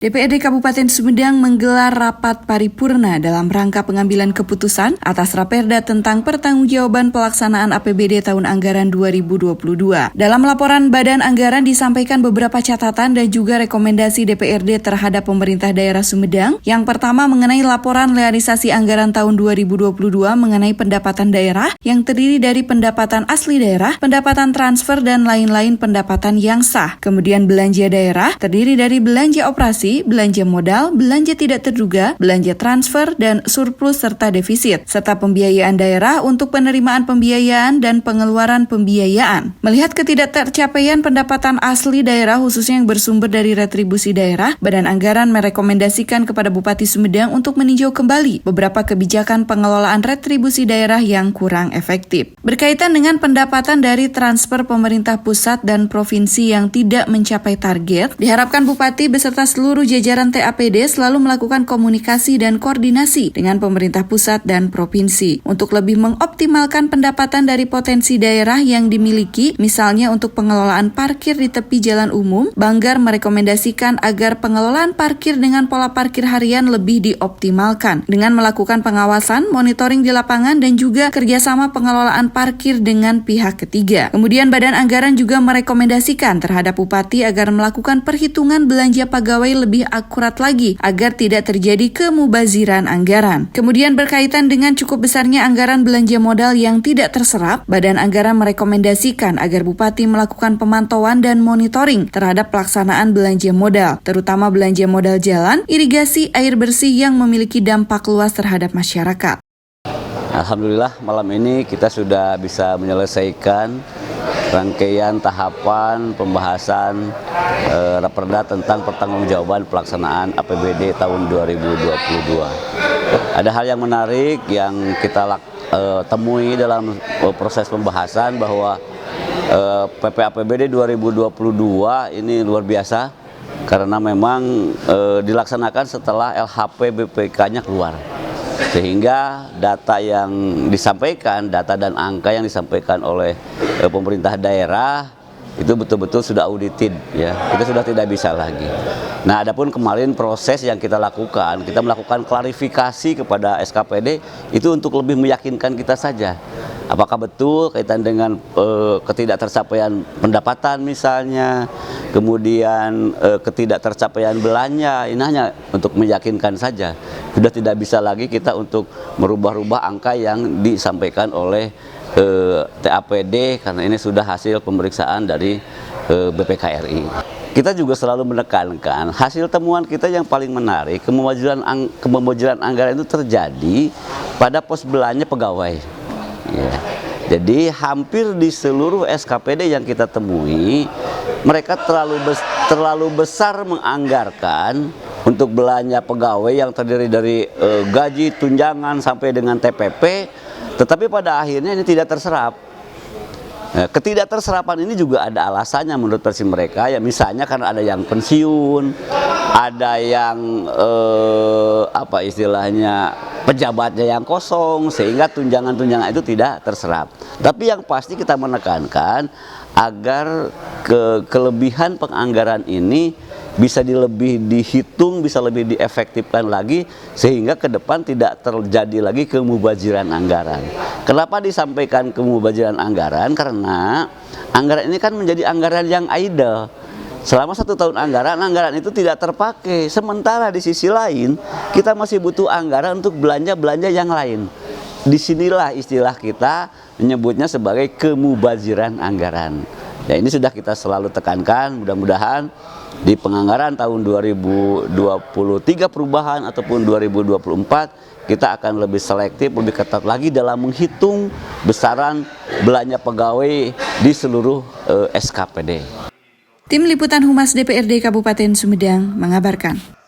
DPRD Kabupaten Sumedang menggelar rapat paripurna dalam rangka pengambilan keputusan atas Raperda tentang pertanggungjawaban pelaksanaan APBD tahun anggaran 2022. Dalam laporan Badan Anggaran disampaikan beberapa catatan dan juga rekomendasi DPRD terhadap pemerintah daerah Sumedang. Yang pertama mengenai laporan realisasi anggaran tahun 2022 mengenai pendapatan daerah yang terdiri dari pendapatan asli daerah, pendapatan transfer dan lain-lain pendapatan yang sah. Kemudian belanja daerah terdiri dari belanja operasi, belanja modal, belanja tidak terduga, belanja transfer, dan surplus serta defisit, serta pembiayaan daerah untuk penerimaan pembiayaan dan pengeluaran pembiayaan. Melihat ketidaktercapaian pendapatan asli daerah khususnya yang bersumber dari retribusi daerah, Badan Anggaran merekomendasikan kepada Bupati Sumedang untuk meninjau kembali beberapa kebijakan pengelolaan retribusi daerah yang kurang efektif. Berkaitan dengan pendapatan dari transfer pemerintah pusat dan provinsi yang tidak mencapai target, diharapkan Bupati beserta seluruh jajaran TAPD selalu melakukan komunikasi dan koordinasi dengan pemerintah pusat dan provinsi untuk lebih mengoptimalkan pendapatan dari potensi daerah yang dimiliki, misalnya untuk pengelolaan parkir di tepi jalan umum. Banggar merekomendasikan agar pengelolaan parkir dengan pola parkir harian lebih dioptimalkan dengan melakukan pengawasan, monitoring di lapangan, dan juga kerjasama pengelolaan parkir dengan pihak ketiga. Kemudian Badan Anggaran juga merekomendasikan terhadap Bupati agar melakukan perhitungan belanja pegawai lebih akurat lagi agar tidak terjadi kemubaziran anggaran. Kemudian berkaitan dengan cukup besarnya anggaran belanja modal yang tidak terserap, Badan Anggaran merekomendasikan agar Bupati melakukan pemantauan dan monitoring terhadap pelaksanaan belanja modal, terutama belanja modal jalan, irigasi, air bersih yang memiliki dampak luas terhadap masyarakat. Alhamdulillah malam ini kita sudah bisa menyelesaikan rangkaian tahapan pembahasan Raperda tentang pertanggungjawaban pelaksanaan APBD tahun 2022. Ada hal yang menarik yang kita temui dalam proses pembahasan bahwa APBD 2022 ini luar biasa karena memang dilaksanakan setelah LHP BPK-nya keluar. Sehingga data yang disampaikan, data dan angka yang disampaikan oleh pemerintah daerah itu betul-betul sudah audited, ya. Kita sudah tidak bisa lagi. Nah, adapun kemarin proses yang kita melakukan klarifikasi kepada SKPD itu untuk lebih meyakinkan kita saja. Apakah betul kaitan dengan ketidaktercapaian pendapatan misalnya, kemudian ketidaktercapaian belanja, ini hanya untuk meyakinkan saja. Sudah tidak bisa lagi kita untuk merubah-rubah angka yang disampaikan oleh TAPD karena ini sudah hasil pemeriksaan dari BPK RI. Kita juga selalu menekankan hasil temuan kita yang paling menarik, kemubaziran anggaran itu terjadi pada pos belanja pegawai. Ya. Jadi hampir di seluruh SKPD yang kita temui, mereka terlalu besar menganggarkan untuk belanja pegawai yang terdiri dari gaji, tunjangan sampai dengan TPP, tetapi pada akhirnya ini tidak terserap. Ketidakterserapan ini juga ada alasannya menurut versi mereka, ya misalnya karena ada yang pensiun, ada yang pejabatnya yang kosong sehingga tunjangan-tunjangan itu tidak terserap. Tapi yang pasti kita menekankan agar kelebihan penganggaran ini bisa lebih dihitung, bisa lebih diefektifkan lagi sehingga ke depan tidak terjadi lagi kemubaziran anggaran. Kenapa disampaikan kemubaziran anggaran? Karena anggaran ini kan menjadi anggaran yang idle. Selama 1 tahun anggaran itu tidak terpakai. Sementara di sisi lain kita masih butuh anggaran untuk belanja-belanja yang lain. Disinilah istilah kita menyebutnya sebagai kemubaziran anggaran. Ya, ini sudah kita selalu tekankan, mudah-mudahan di penganggaran tahun 2023 perubahan ataupun 2024 kita akan lebih selektif, lebih ketat lagi dalam menghitung besaran belanja pegawai di seluruh SKPD. Tim Liputan Humas DPRD Kabupaten Sumedang mengabarkan.